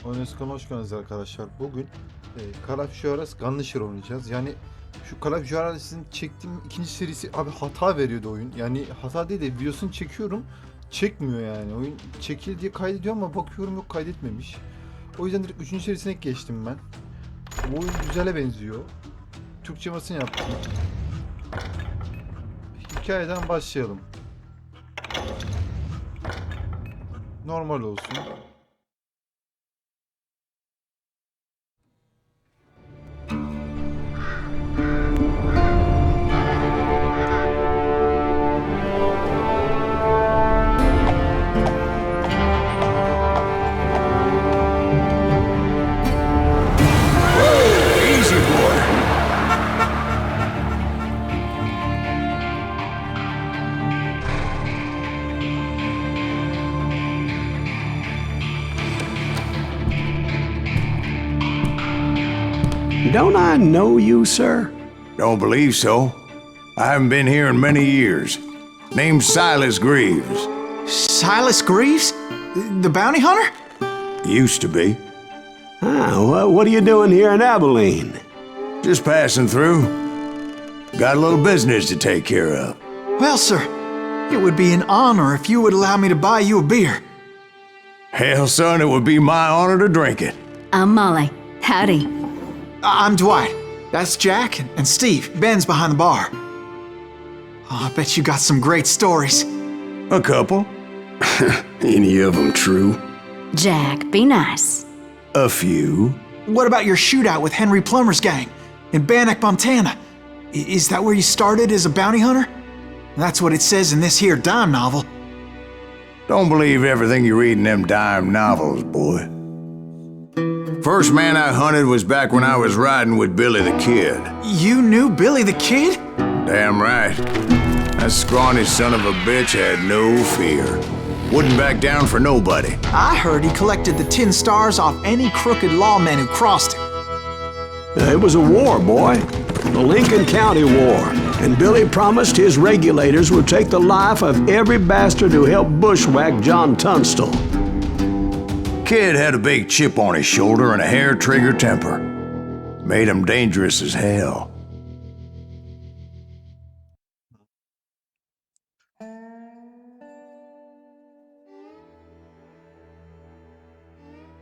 Oyunlarına hoş geldiniz arkadaşlar. Bugün Juarez Gunsli oynayacağız. Yani şu Juarez'in çektiğim ikinci serisi abi hata veriyordu oyun. Yani hata değil de videosunu çekiyorum. Çekmiyor yani. Oyun çekil diye kaydediyor ama bakıyorum yok kaydetmemiş. O yüzden direkt 3. serisine geçtim ben. Bu oyun güzele benziyor. Türkçe masını yaptım. Hikayeden başlayalım. Normal olsun. Don't I know you, sir? Don't believe so. I haven't been here in many years. Name's Silas Greaves. Silas Greaves? The bounty hunter? Used to be. What are you doing here in Abilene? Just passing through. Got a little business to take care of. Well, sir, it would be an honor if you would allow me to buy you a beer. Hell, son, it would be my honor to drink it. I'm Molly. Howdy. I'm Dwight. That's Jack and Steve. Ben's behind the bar. Oh, I bet you got some great stories. A couple. Any of them true? Jack, be nice. A few. What about your shootout with Henry Plummer's gang in Bannock, Montana? Is that where you started as a bounty hunter? That's what it says in this here dime novel. Don't believe everything you read in them dime novels, boy. First man I hunted was back when I was riding with Billy the Kid. You knew Billy the Kid? Damn right. That scrawny son of a bitch had no fear. Wouldn't back down for nobody. I heard he collected the 10 stars off any crooked lawmen who crossed him. It was a war, boy. The Lincoln County War. And Billy promised his regulators would take the life of every bastard who helped bushwhack John Tunstall. Kid had a big chip on his shoulder and a hair-trigger temper. Made him dangerous as hell.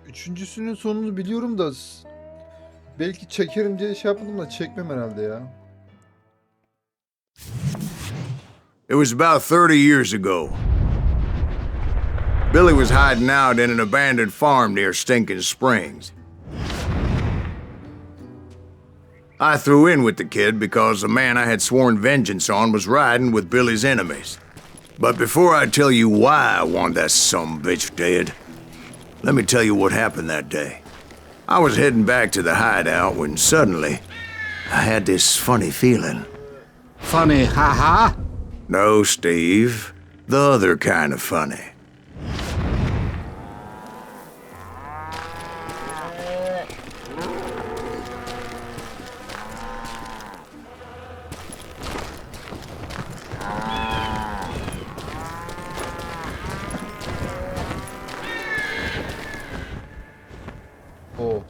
Üçüncüsünün sonunu biliyorum da belki çekerim diye şey yapmadım da çekmem herhalde ya. It was about 30 years ago. Billy was hiding out in an abandoned farm near Stinking Springs. I threw in with the kid because the man I had sworn vengeance on was riding with Billy's enemies. But before I tell you why I want that sumbitch dead, let me tell you what happened that day. I was heading back to the hideout when suddenly I had this funny feeling. Funny, haha? No, Steve. The other kind of funny. O.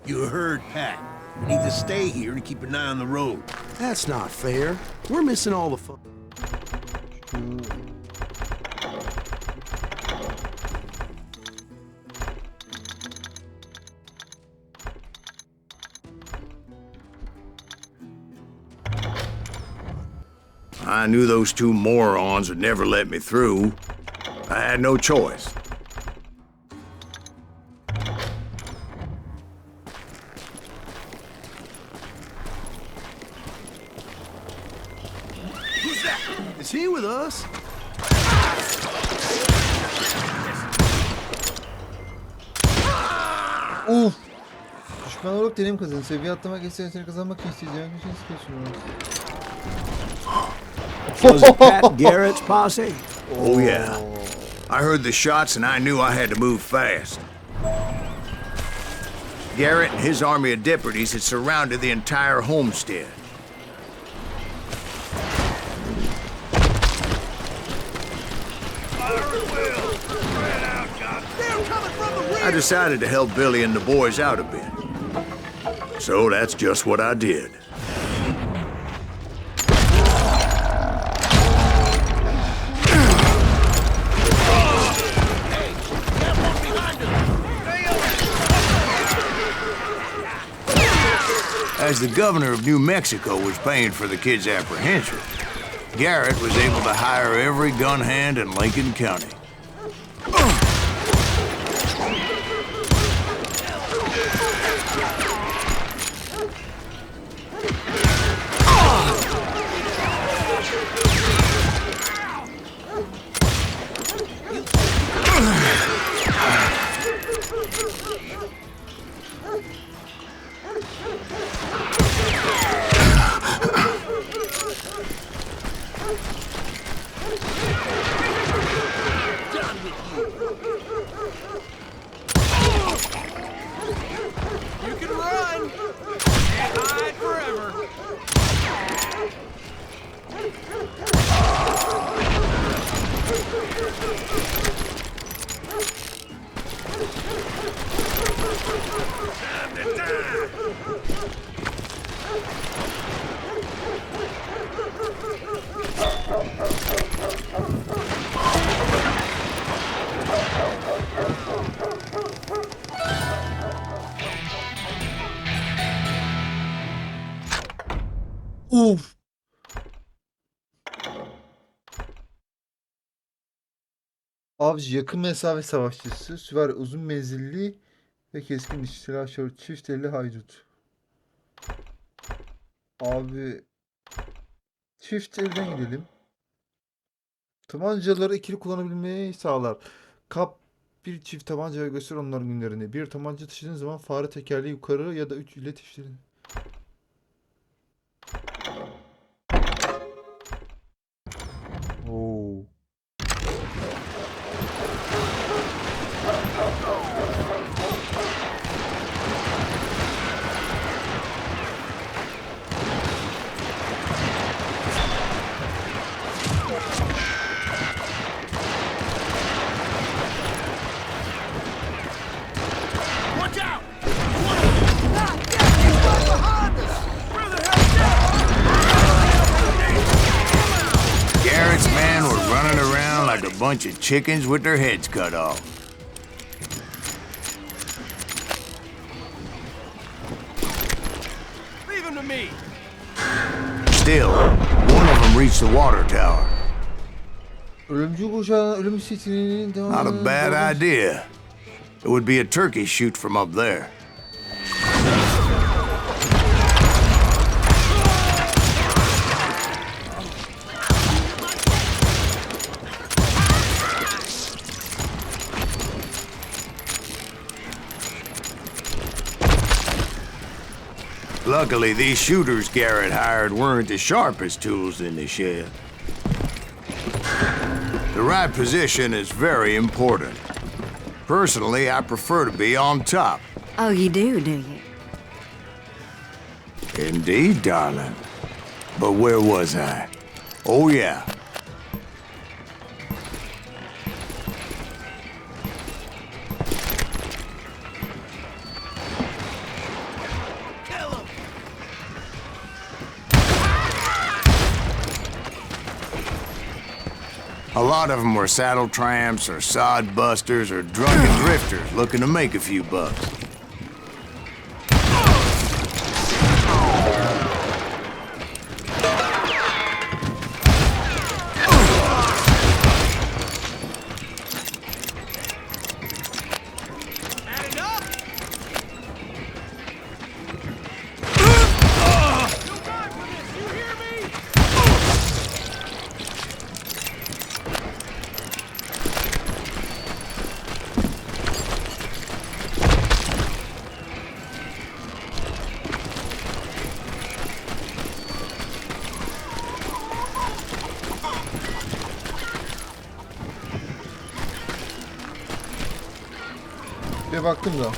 You heard Pat. We need to stay here and keep an eye on the road. That's not fair. We're missing all the fun. I knew those two morons would never let me through. I had no choice. Who's that? Is he with us? Uf. Düşman olarak deneyim kazanın. Seviye atlamak isterseniz kazanmak isteyeceğim bir şey istiyorsunuz. Was it Pat Garrett's posse? Oh, yeah. I heard the shots and I knew I had to move fast. Garrett and his army of deputies had surrounded the entire homestead. Fire at will! Spread out, God. They're coming from the rear! I decided to help Billy and the boys out a bit. So that's just what I did. As the governor of New Mexico was paying for the kids' apprehension, Garrett was able to hire every gun hand in Lincoln County. Uf. Avcı yakın mesafe savaşçısı, süvari uzun menzilli ve keskin dişli silahşör, çift elli haydut. Abi çift elden gidelim. Tabancaları ikili kullanabilmeyi sağlar. Kap bir çift tabancaya göster onların günlerini. Bir tabanca taşıdığın zaman fare tekerleği yukarı ya da 3 ile teşhirin. Oo. Garrett's men were running around like a bunch of chickens with their heads cut off. Leave him to me. Still, one of them reached the water tower. Ölümcül kuşağına ölüm sitinin Not a bad idea. It would be a turkey shoot from up there. Luckily, these shooters Garrett hired weren't the sharpest tools in the shed. The right position is very important. Personally, I prefer to be on top. Oh, you do you? Indeed, darling. But where was I? Oh, yeah. A lot of them were saddle tramps or sod busters or drunken drifters looking to make a few bucks. Bir baktım da.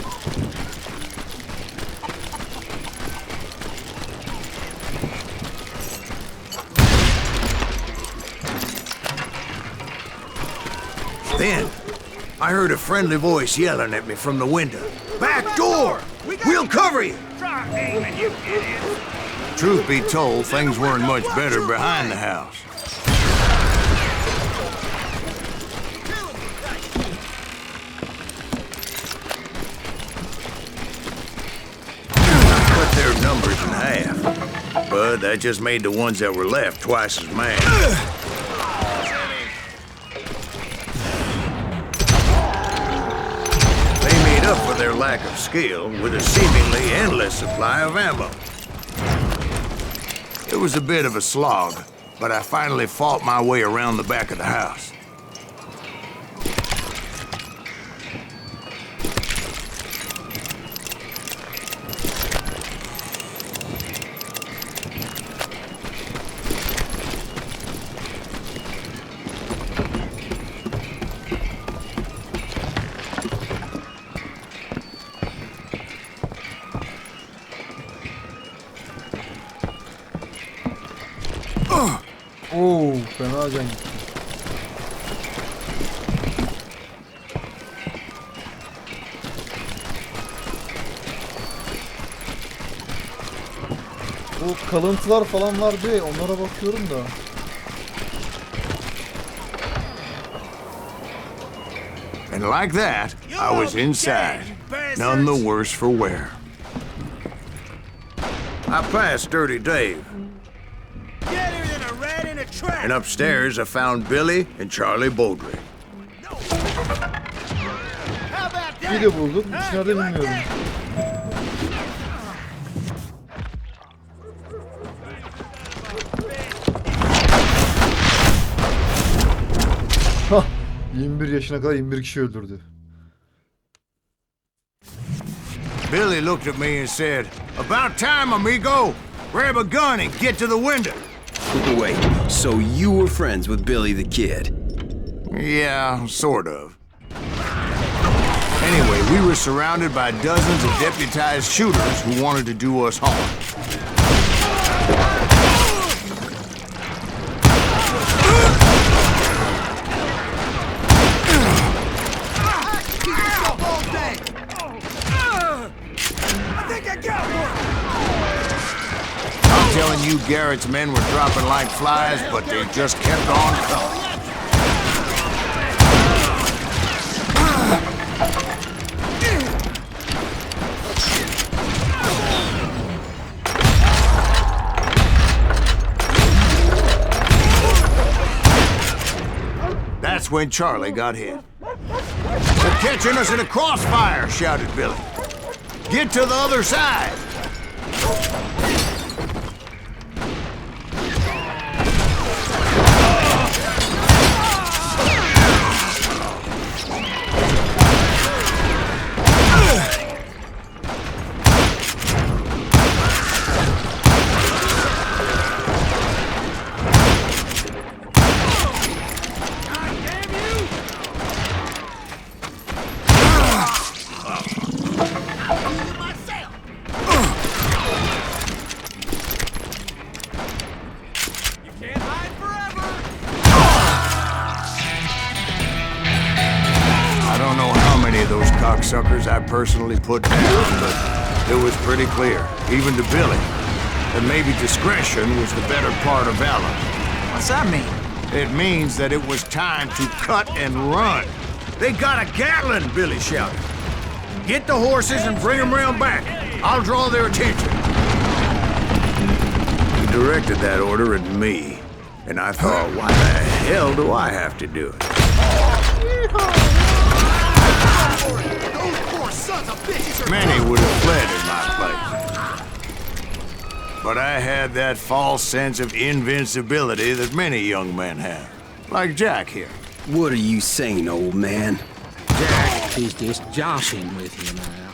Then, I heard a friendly voice yelling at me from the window. Back door! We'll cover you! Truth be told, things weren't much better behind the house. I cut their numbers in half, but that just made the ones that were left twice as mad. They made up for their lack of skill with a seemingly endless supply of ammo. It was a bit of a slog, but I finally fought my way around the back of the house. Oo, fena can gitti. Bu kalıntılar falan var diye onlara bakıyorum da. And like that, I was inside, none the worse for wear. I passed Dirty Dave. And upstairs, I found Billy and Charlie Baudry. Bir de bulduk. İçeride bilmiyorum. Hah. 21 yaşına kadar 21 kişi öldürdü. Billy looked at me and said, "About time, amigo. Grab a gun and get to the window." Wait, so you were friends with Billy the Kid? Yeah, sort of. Anyway, we were surrounded by dozens of deputized shooters who wanted to do us harm. I'm telling you, Garrett's men were dropping like flies, but they just kept on coming. That's when Charlie got hit. "They're catching us in a crossfire," shouted Billy. "Get to the other side." Cocksuckers I personally put down, but it was pretty clear, even to Billy, that maybe discretion was the better part of valor. What's that mean? It means that it was time to cut and run. "They got a Gatling," Billy shouted. "Get the horses and bring them round back. I'll draw their attention." He directed that order at me, and I thought, why the hell do I have to do it? Many would have fled in my place. But I had that false sense of invincibility that many young men have. Like Jack here. What are you saying, old man? Jack is just joshing with you now.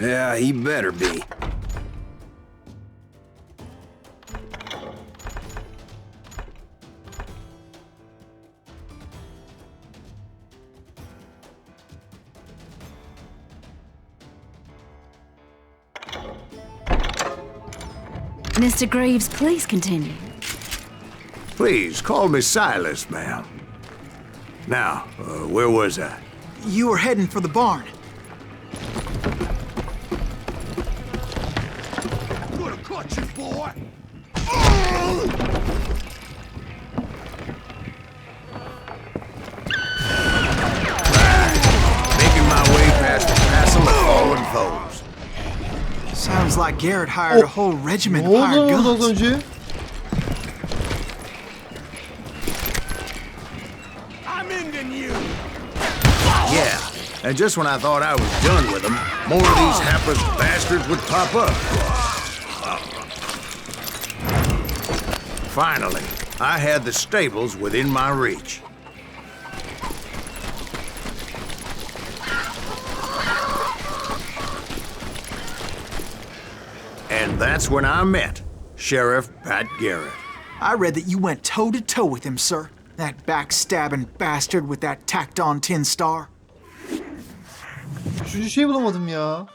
Yeah, he better be. Mr. Greaves, please continue. Please, call me Silas, ma'am. Now, where was I? You were heading for the barn. Gonna cut you, boy! Making my way past the passel of fallen foes. Sounds like Garrett hired a whole regiment Ne of oldu hired lan az guns. önce? I'm ending you! Yeah, and just when I thought I was done with them, more of these hapless bastards would pop up. Finally, I had the stables within my reach. And that's when I met Sheriff Pat Garrett. I read that you went toe-to-toe with him, sir. That backstabbing bastard with that tacked-on tin star. Üçüncü şey bulamadım ya.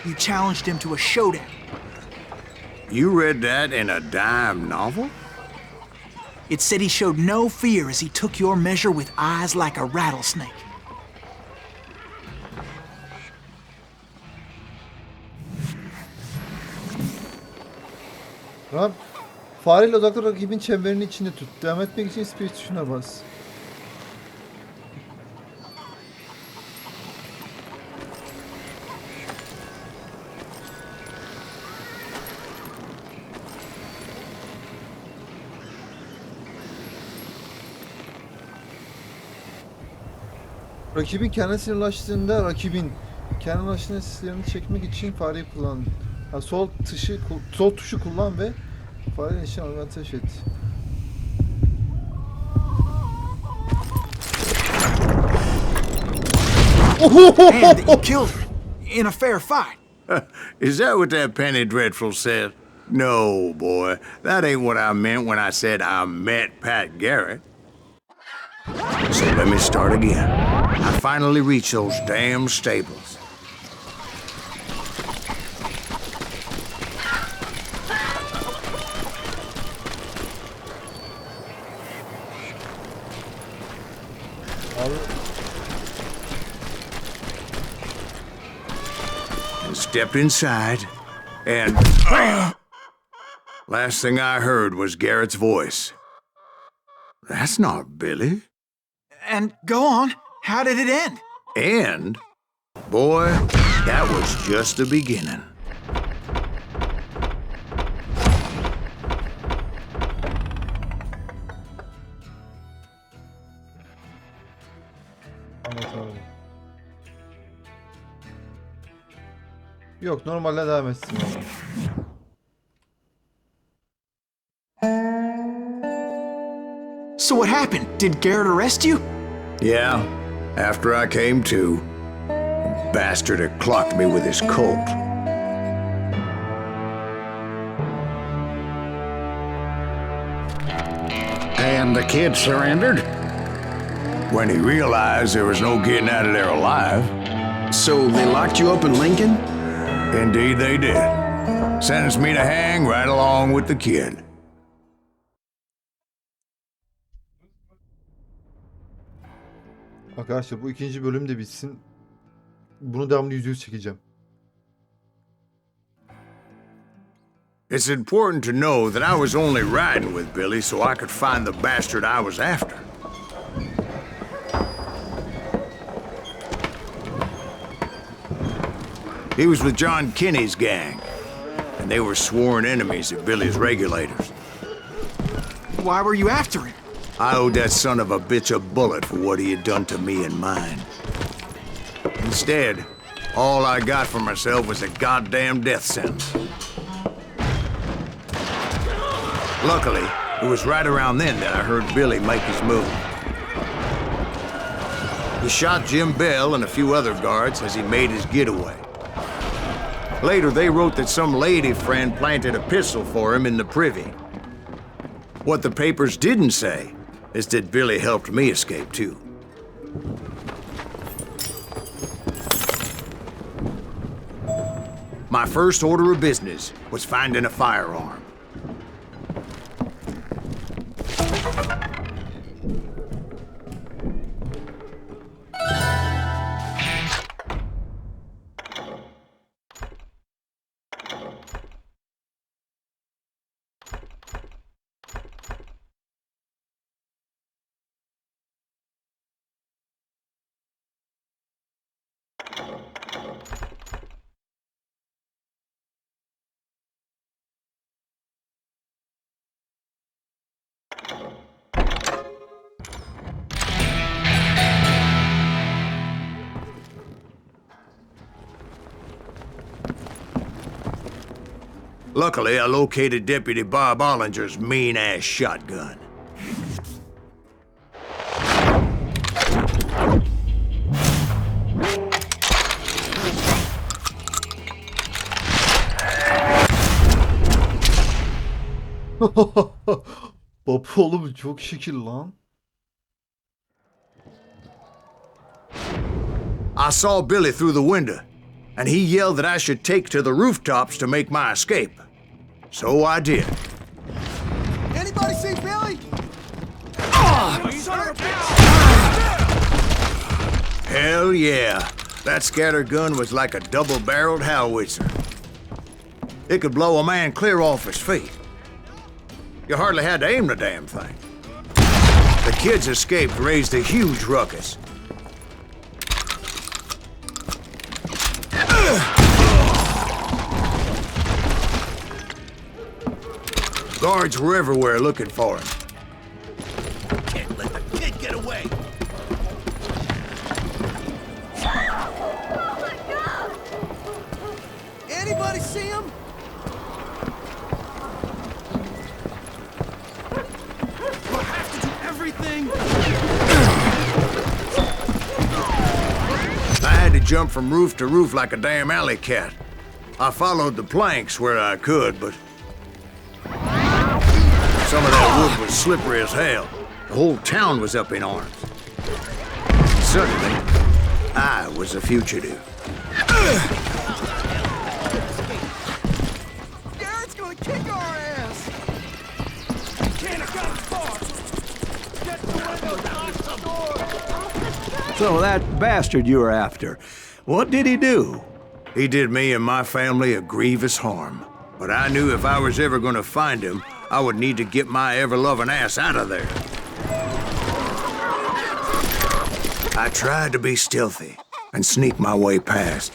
You challenged him to a showdown. You read that in a dime novel? It said he showed no fear as he took your measure with eyes like a rattlesnake. Tamam. Fareyle odaklı rakibin çemberinin içinde tut. Devam etmek için space tuşuna bas. Rakibin kendisine ulaştığında kendine ulaştığında sizlerin çekmek için fareyi kullan. Ha, sol tuşu kullan ve farenin için ateş et. And that you killed her in a fair fight. Is that what that Penny Dreadful said? No, boy. That ain't what I meant when I said I met Pat Garrett. So let me start again. I finally reached those damn stables. And stepped inside, and last thing I heard was Garrett's voice. That's not Billy. And go on, how did it end? And, boy, that was just the beginning. Anlatalım. Yok, normalde devam etsin ama. So what happened? Did Garrett arrest you? Yeah, after I came to, the bastard had clocked me with his Colt. And the kid surrendered? When he realized there was no getting out of there alive. So they locked you up in Lincoln? Indeed they did. Sentenced me to hang right along with the kid. Arkadaşlar bu ikinci bölüm de bitsin. Bunu devamlı %100 çekeceğim. It's important to know that I was only riding with Billy so I could find the bastard I was after. He was with John Kinney's gang, and they were sworn enemies of Billy's regulators. Why were you after him? I owed that son of a bitch a bullet for what he had done to me and mine. Instead, all I got for myself was a goddamn death sentence. Luckily, it was right around then that I heard Billy make his move. He shot Jim Bell and a few other guards as he made his getaway. Later, they wrote that some lady friend planted a pistol for him in the privy. What the papers didn't say is that Billy helped me escape too. My first order of business was finding a firearm. Luckily, I located Deputy Bob Ollinger's mean-ass shotgun. Baba oğlum çok şekil lan. I saw Billy through the window, and he yelled that I should take to the rooftops to make my escape. So I did. Anybody see Billy? Hell yeah. That scatter gun was like a double-barreled howitzer. It could blow a man clear off his feet. You hardly had to aim the damn thing. The kids escaped raised a huge ruckus. Guards were everywhere looking for him. Can't let the kid get away. Anybody see him? We'll have to do everything. I had to jump from roof to roof like a damn alley cat. I followed the planks where I could, but some of that wood was slippery as hell. The whole town was up in arms. Suddenly, I was a fugitive. Garrett's gonna kick our ass. Can't have got far. Get the window, lock the door. So that bastard you were after, what did he do? He did me and my family a grievous harm. But I knew if I was ever gonna find him, I would need to get my ever-loving ass out of there. I tried to be stealthy and sneak my way past.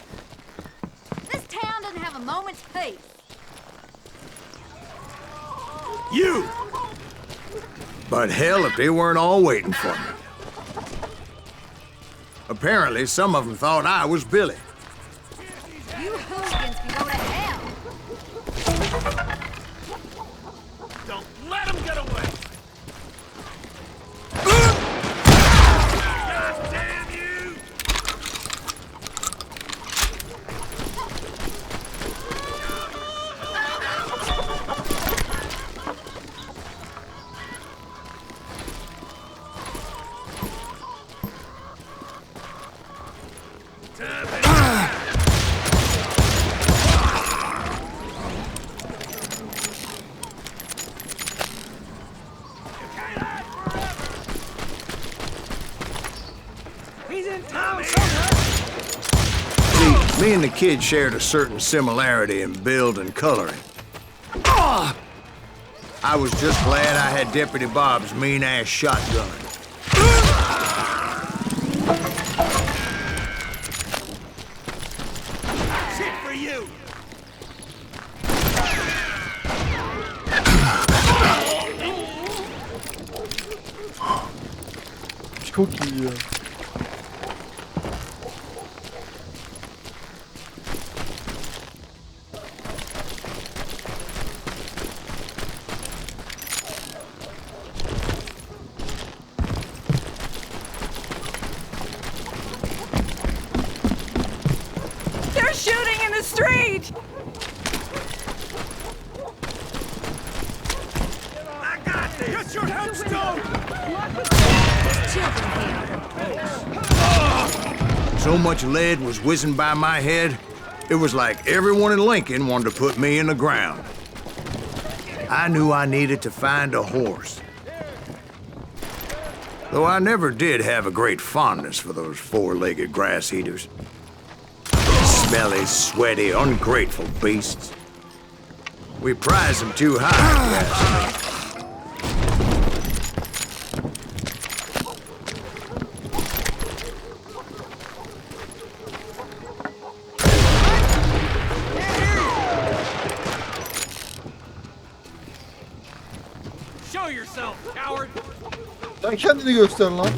This town doesn't have a moment's peace. You! But hell, if they weren't all waiting for me. Apparently, some of them thought I was Billy. You hooligans can go to hell. Don't let him get away. God damn you! Me and the kid shared a certain similarity in build and coloring. I was just glad I had Deputy Bob's mean-ass shotgun. Shit for you! Çok iyi ya. They're shooting in the street! I got this! Watch your headstone! Children here. So much lead was whizzing by my head, it was like everyone in Lincoln wanted to put me in the ground. I knew I needed to find a horse. Though I never did have a great fondness for those four-legged grass eaters. Smelly, sweaty, ungrateful beasts. We prize them too high, grass. Show yourself, coward! Sen kendini göster lan.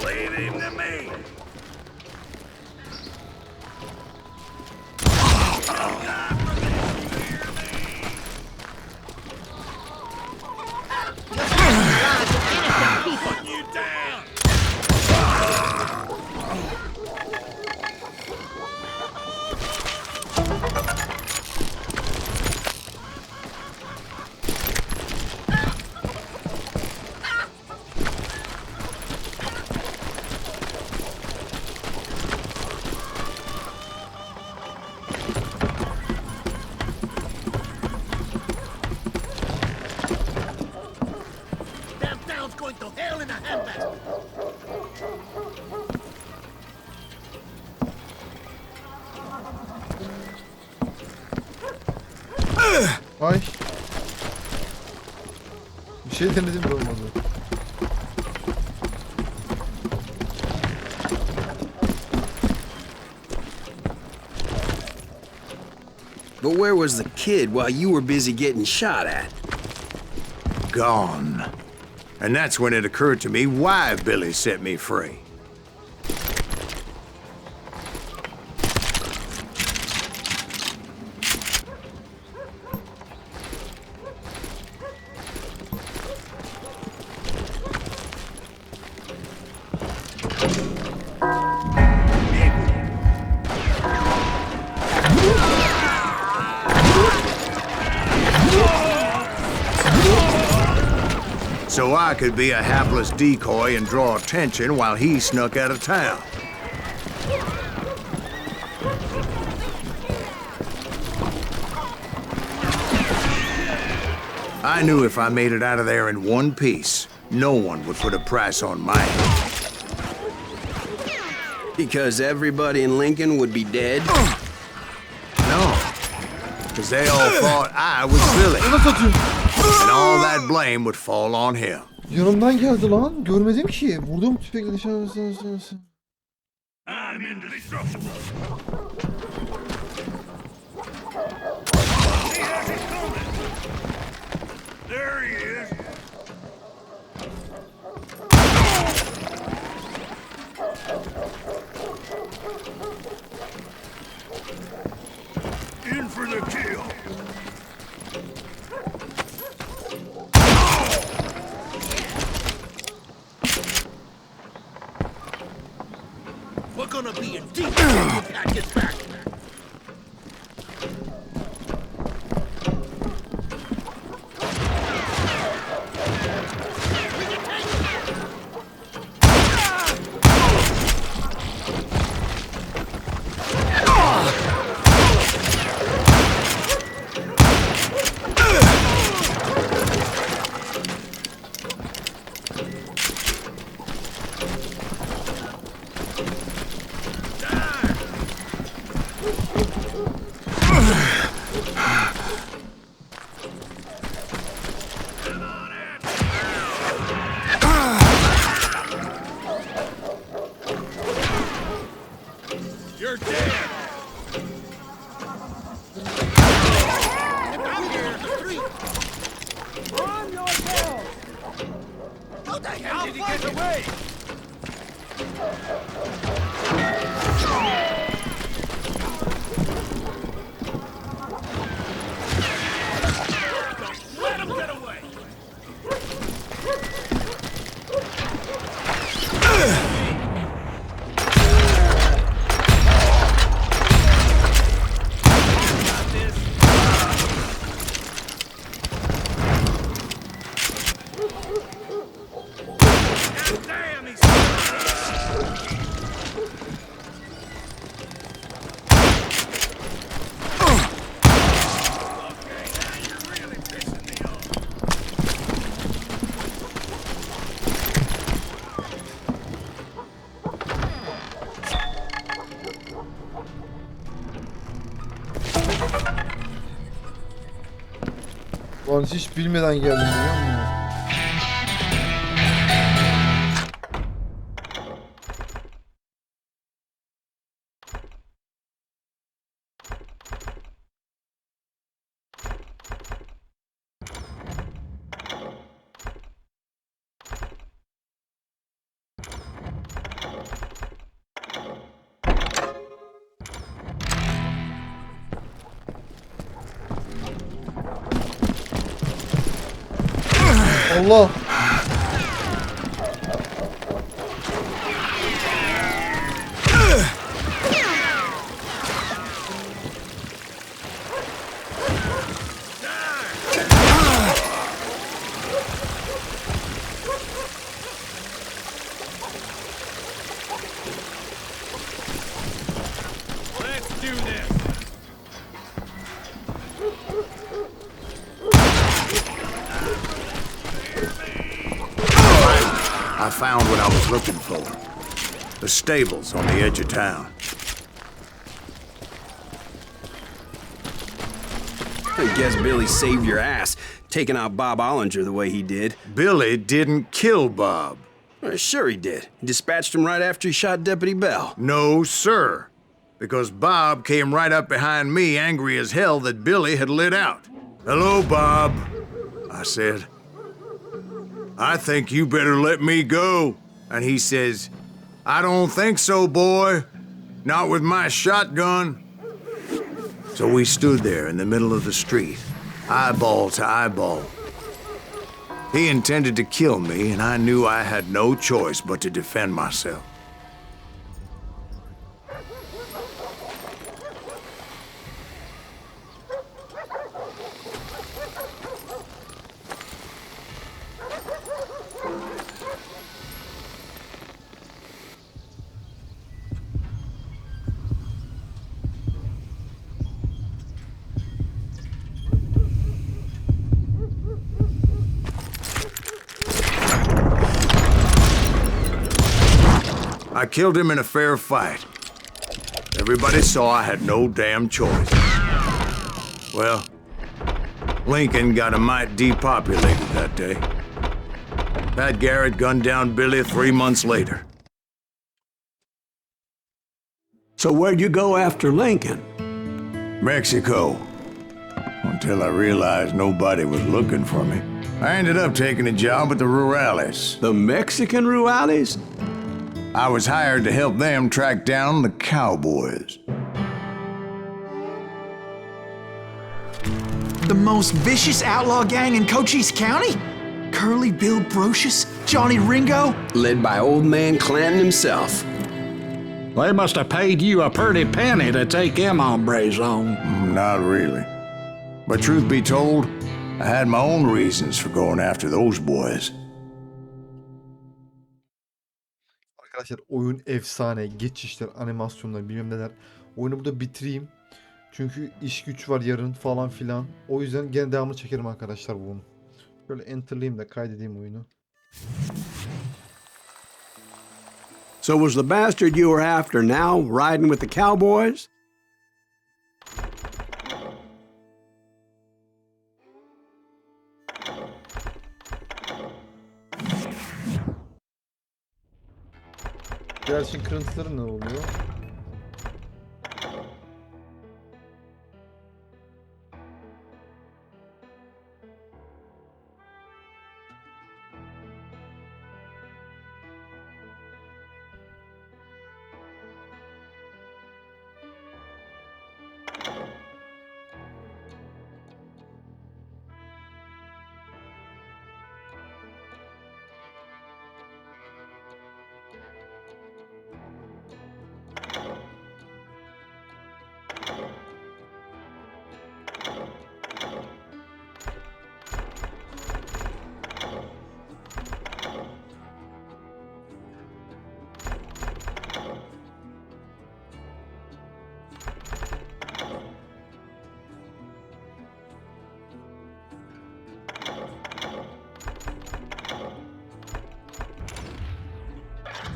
Leave him to me. You down! That town's going to hell in a handbasket! Ay. Bir şey denedim de olmadı. But where was the kid while you were busy getting shot at? Gone. And that's when it occurred to me why Billy set me free. So I could be a hapless decoy and draw attention while he snuck out of town. I knew if I made it out of there in one piece, no one would put a price on my head. Because everybody in Lincoln would be dead? No, because they all thought I was Billy. Nasıl atıyor? And all that blame would fall on him. Yanımdan geldi lan. Görmedim ki. Vurdum tüfekle nişanlısı. I'm indestructible. He has it coming. There he is. In for the kill. We're gonna be in deep trouble if that gets back. You're dead! Out here in the street! Run yourself! How the hell did he get away? Lan hiç bilmeden geldim biliyor musun? Allah. Let's do this. I found what I was looking for. The stables on the edge of town. I guess Billy saved your ass, taking out Bob Ollinger the way he did. Billy didn't kill Bob. Sure he did. He dispatched him right after he shot Deputy Bell. No, sir. Because Bob came right up behind me, angry as hell that Billy had lit out. "Hello, Bob," I said. "I think you better let me go." And he says, "I don't think so, boy. Not with my shotgun." So we stood there in the middle of the street, eyeball to eyeball. He intended to kill me, and I knew I had no choice but to defend myself. I killed him in a fair fight. Everybody saw I had no damn choice. Well, Lincoln got a mite depopulated that day. Pat Garrett gunned down Billy 3 months later. So where'd you go after Lincoln? Mexico. Until I realized nobody was looking for me. I ended up taking a job at the Rurales. The Mexican Rurales? I was hired to help them track down the cowboys. The most vicious outlaw gang in Cochise County? Curly Bill Brocious? Johnny Ringo? Led by old man Clanton himself. They must have paid you a pretty penny to take them hombres on. Not really. But truth be told, I had my own reasons for going after those boys. Arkadaşlar oyun efsane. Geçişler, animasyonlar, bilmem neler. Oyunu burada bitireyim. Çünkü iş güç var yarın falan filan. O yüzden gene devamını çekerim arkadaşlar bunu. Böyle enter'layayım da kaydedeyim oyunu. So was the bastard you were after now riding with the cowboys? Gerçin kırıntıları ne oluyor?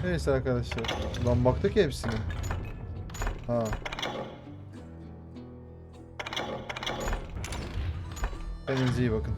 Neyse arkadaşlar. Lan baktık hepsine. Ha. Kendinize iyi bakın.